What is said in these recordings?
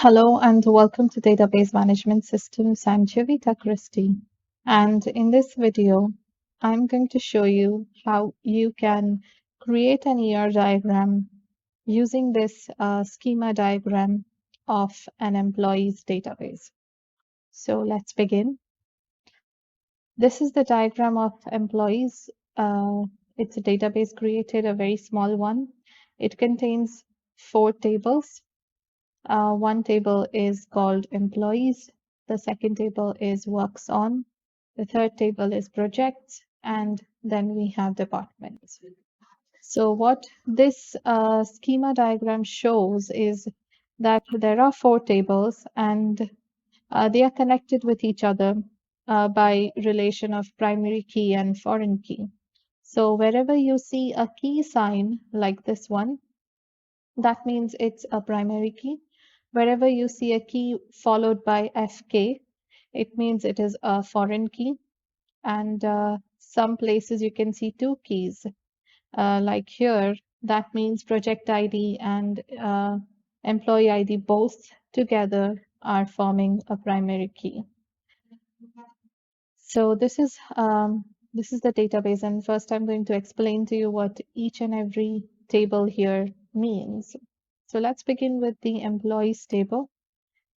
Hello and welcome to Database Management Systems. I'm Jivita Christie, and in this video, I'm going to show you how you can create an ER diagram using this schema diagram of an employee's database. So let's begin. This is the diagram of employees. It's a database created, a very small one. It contains 4 tables. One table is called employees, the second table is works on, the third table is projects, and then we have departments. So what this schema diagram shows is that there are 4 tables and they are connected with each other by relation of primary key and foreign key. So wherever you see a key sign like this one, that means it's a primary key. Wherever you see a key followed by FK, it means it is a foreign key. And some places you can see 2 keys. Like here, that means project ID and employee ID both together are forming a primary key. So this is the database, and first I'm going to explain to you what each and every table here means. So let's begin with the employees table.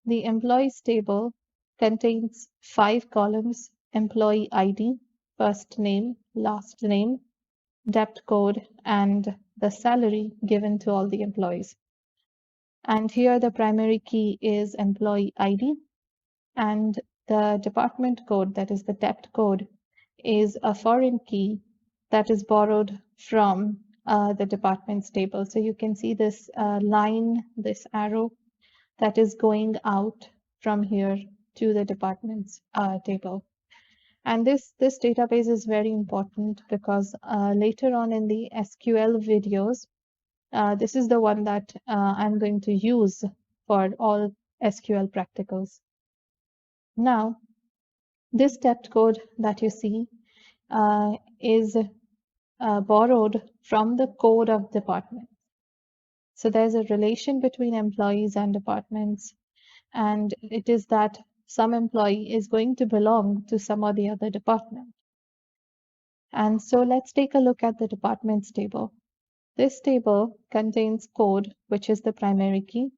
The employees table contains 5 columns: employee ID, first name, last name, debt code, and the salary given to all the employees. And here the primary key is employee ID, and the department code, that is the debt code, is a foreign key that is borrowed from the departments table. So you can see this line, this arrow that is going out from here to the departments table. And this database is very important because later on in the SQL videos, this is the one that I'm going to use for all SQL practicals. Now, this debt code that you see is borrowed from the code of department. So there's a relation between employees and departments, and it is that some employee is going to belong to some or the other department. And so let's take a look at the departments table. This table contains code, which is the primary key,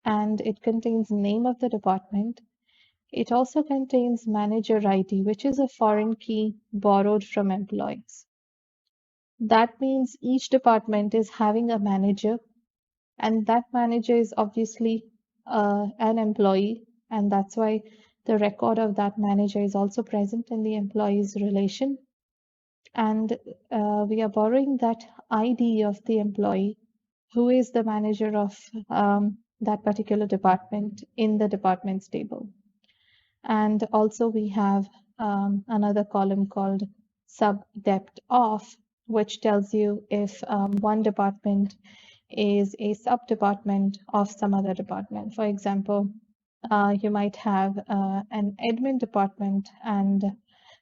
and it contains name of the department. It also contains manager ID, which is a foreign key borrowed from employees. That means each department is having a manager, and that manager is obviously an employee, and that's why the record of that manager is also present in the employee's relation. And we are borrowing that ID of the employee, who is the manager of that particular department, in the departments table. And also we have another column called sub-dept of, which tells you if one department is a sub-department of some other department. For example, you might have an admin department, and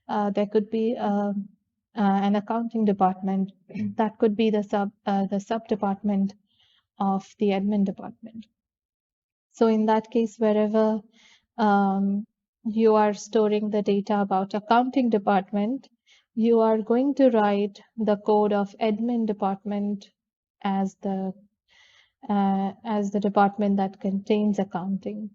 there could be an accounting department that could be the sub-department of the admin department. So in that case, wherever you are storing the data about accounting department, you are going to write the code of admin department as the department that contains accounting.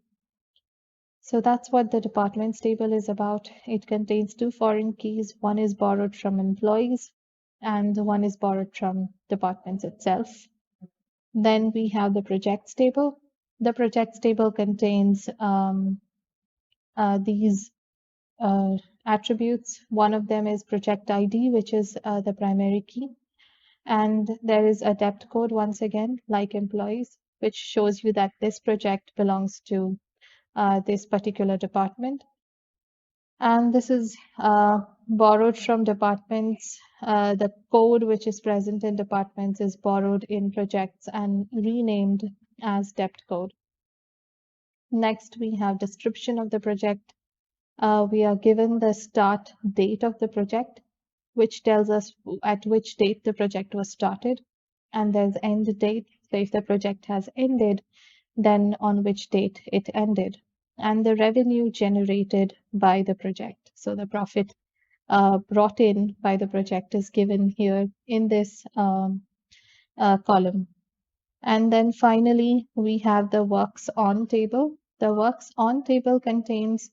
So that's what the departments table is about. It contains 2 foreign keys. One is borrowed from employees and one is borrowed from departments itself. Then we have the projects table. The projects table contains these attributes. One of them is project ID, which is the primary key. And there is a debt code, once again, like employees, which shows you that this project belongs to this particular department. And this is borrowed from departments. The code which is present in departments is borrowed in projects and renamed as debt code. Next, we have description of the project. We are given the start date of the project, which tells us at which date the project was started, and there's end date. So if the project has ended, then on which date it ended, and the revenue generated by the project. So the profit brought in by the project is given here in this column. And then finally, we have the works on table. The works on table contains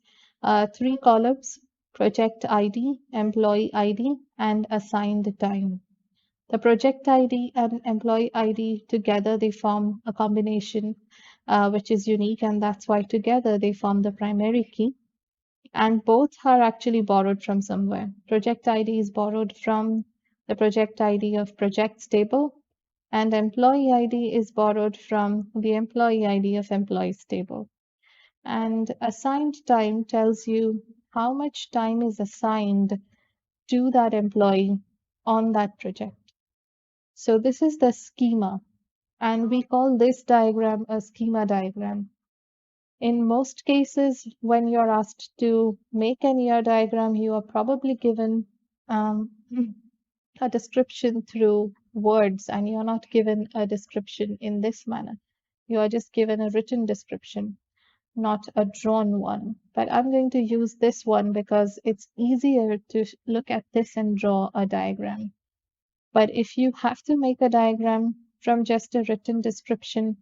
three columns: project ID, employee ID, and assigned time. The project ID and employee ID together, they form a combination which is unique, and that's why together they form the primary key. And both are actually borrowed from somewhere. Project ID is borrowed from the project ID of projects table, and employee ID is borrowed from the employee ID of employees table. And assigned time tells you how much time is assigned to that employee on that project. So this is the schema, and we call this diagram a schema diagram. In most cases, when you're asked to make an ER diagram, you are probably given um, a description through words, and you're not given a description in this manner. You are just given a written description, not a drawn one. But I'm going to use this one because it's easier to look at this and draw a diagram. But if you have to make a diagram from just a written description,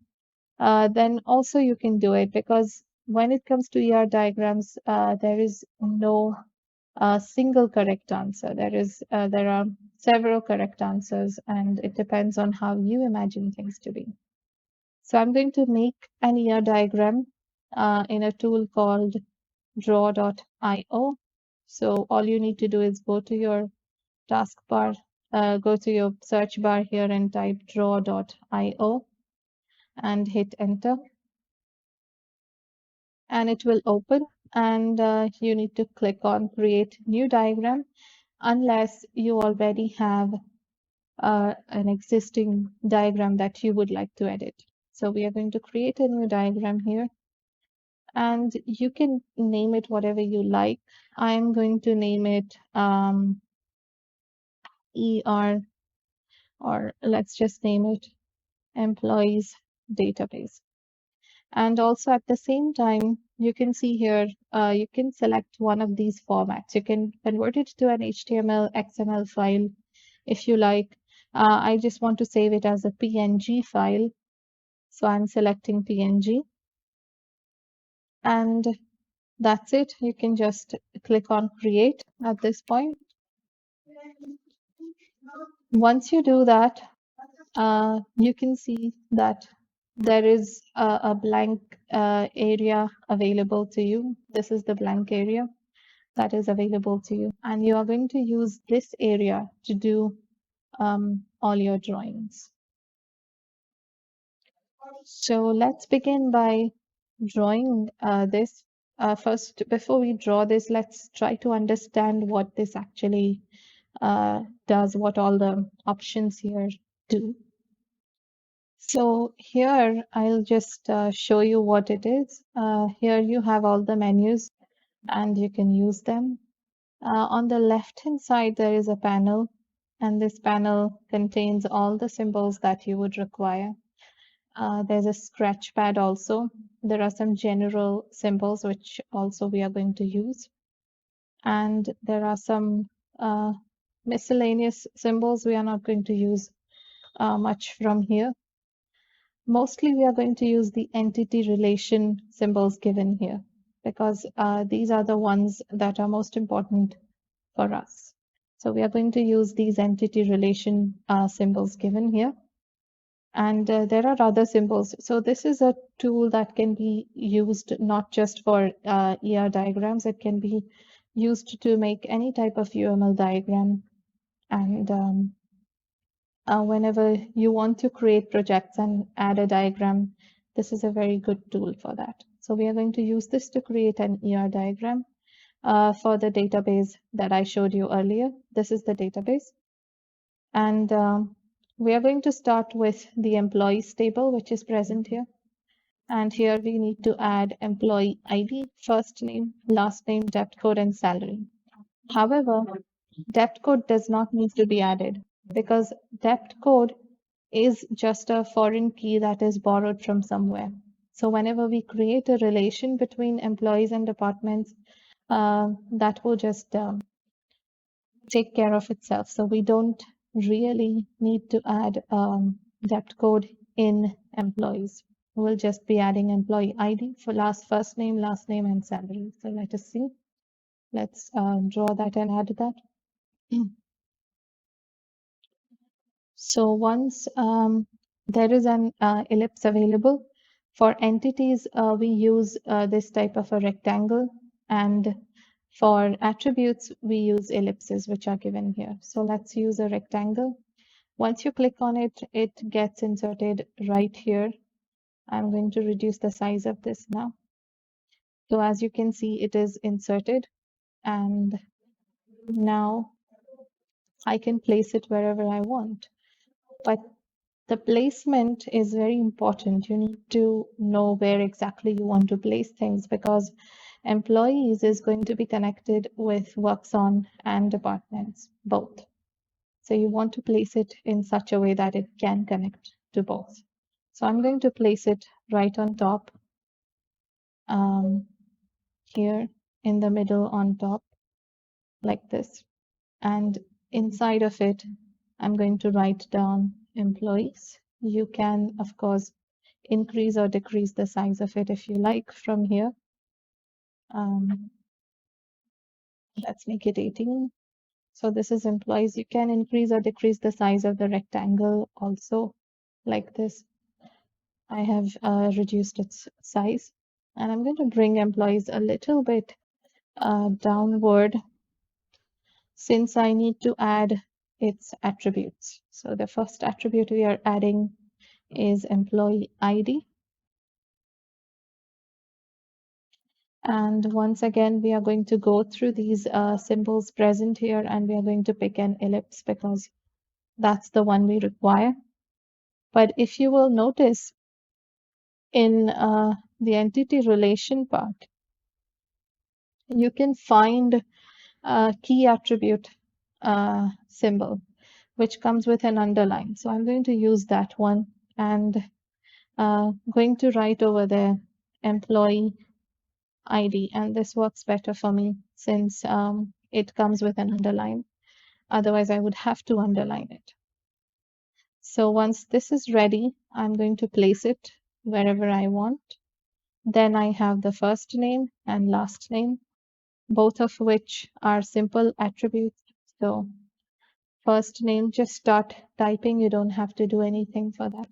then also you can do it, because when it comes to ER diagrams, there is no single correct answer. There are several correct answers, and it depends on how you imagine things to be. So I'm going to make an ER diagram in a tool called Draw.io. So all you need to do is go to your taskbar, go to your search bar here and type Draw.io and hit enter. And it will open, and you need to click on create new diagram unless you already have an existing diagram that you would like to edit. So we are going to create a new diagram here, and you can name it whatever you like. I'm going to name it ER, or let's just name it employees database. And also at the same time, you can see here, you can select one of these formats. You can convert it to an HTML, XML file if you like. I just want to save it as a PNG file. So I'm selecting PNG. And that's it. You can just click on create at this point. Once you do that, you can see that there is a blank area available to you. This is the blank area that is available to you, and you are going to use this area to do all your drawings. So let's begin by drawing this. First, before we draw this, let's try to understand what this actually does, what all the options here do. So here I'll just show you what it is. Here you have all the menus and you can use them. On the left hand side there is a panel, and this panel contains all the symbols that you would require. There's a scratch pad also. There are some general symbols which also we are going to use. And there are some miscellaneous symbols. We are not going to use much from here. Mostly we are going to use the entity relation symbols given here, because these are the ones that are most important for us. So we are going to use these entity relation symbols given here. And there are other symbols. So this is a tool that can be used not just for ER diagrams. It can be used to make any type of UML diagram. And whenever you want to create projects and add a diagram, this is a very good tool for that. So we are going to use this to create an ER diagram for the database that I showed you earlier. This is the database. And we are going to start with the employees table, which is present here. And here we need to add employee ID, first name, last name, debt code, and salary. However, debt code does not need to be added, because debt code is just a foreign key that is borrowed from somewhere. So whenever we create a relation between employees and departments, that will just take care of itself. So we don't really need to add depth code in employees. We'll just be adding employee ID for first name, last name, and salary. So let us see. Let's draw that and add that. So once there is an ellipse available, for entities, we use this type of a rectangle, and for attributes, we use ellipses, which are given here. So let's use a rectangle. Once you click on it, it gets inserted right here. I'm going to reduce the size of this now. So as you can see, it is inserted, and now I can place it wherever I want. But the placement is very important. You need to know where exactly you want to place things, because employees is going to be connected with works on and departments, both. So you want to place it in such a way that it can connect to both. So I'm going to place it right on top, here in the middle on top, like this. And inside of it, I'm going to write down employees. You can, of course, increase or decrease the size of it if you like from here. Let's make it 18. So this is employees. You can increase or decrease the size of the rectangle also, like this. I have reduced its size, and I'm going to bring employees a little bit downward, since I need to add its attributes. So the first attribute we are adding is employee ID. And once again, we are going to go through these symbols present here, and we are going to pick an ellipse because that's the one we require. But if you will notice, in the entity relation part, you can find a key attribute symbol, which comes with an underline. So I'm going to use that one, and going to write over there employee ID, and this works better for me since it comes with an underline. Otherwise, I would have to underline it. So once this is ready, I'm going to place it wherever I want. Then I have the first name and last name, both of which are simple attributes. So first name, just start typing. You don't have to do anything for that.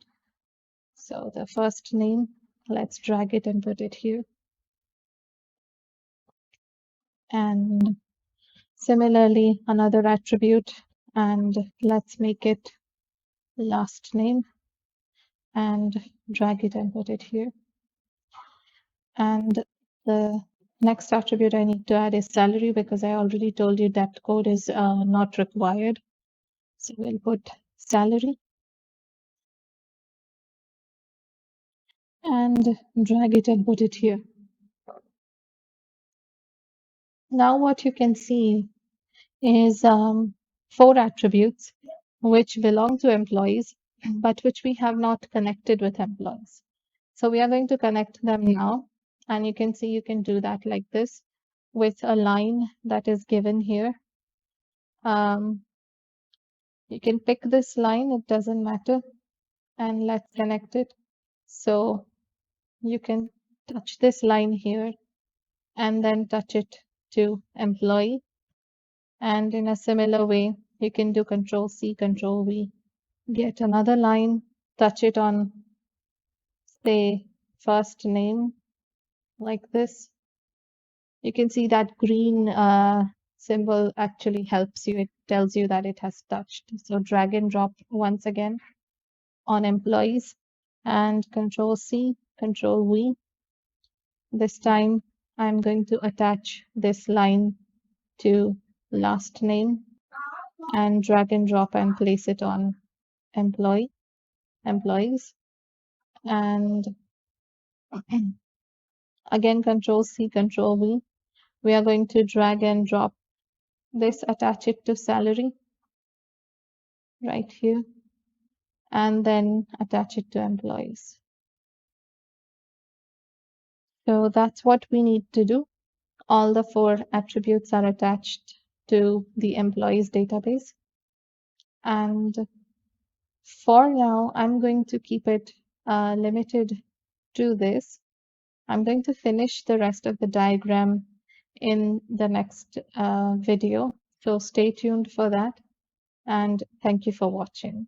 So the first name, let's drag it and put it here. And similarly, another attribute, and let's make it last name and drag it and put it here. And the next attribute I need to add is salary, because I already told you that code is not required. So we'll put salary and drag it and put it here. Now what you can see is 4 attributes which belong to employees, but which we have not connected with employees. So we are going to connect them now, and you can see you can do that like this with a line that is given here. You can pick this line, it doesn't matter, and let's connect it. So you can touch this line here and then touch it to employee. And in a similar way, you can do Control C, Control V, get another line, touch it on, say, first name, like this. You can see that green symbol actually helps you. It tells you that it has touched. So drag and drop once again on employees, and Control C, Control V. This time I'm going to attach this line to last name and drag and drop and place it on employees. And again, Control C, Control V. We are going to drag and drop this, attach it to salary right here, and then attach it to employees. So that's what we need to do. All the four attributes are attached to the employees database. And for now, I'm going to keep it limited to this. I'm going to finish the rest of the diagram in the next video. So stay tuned for that. And thank you for watching.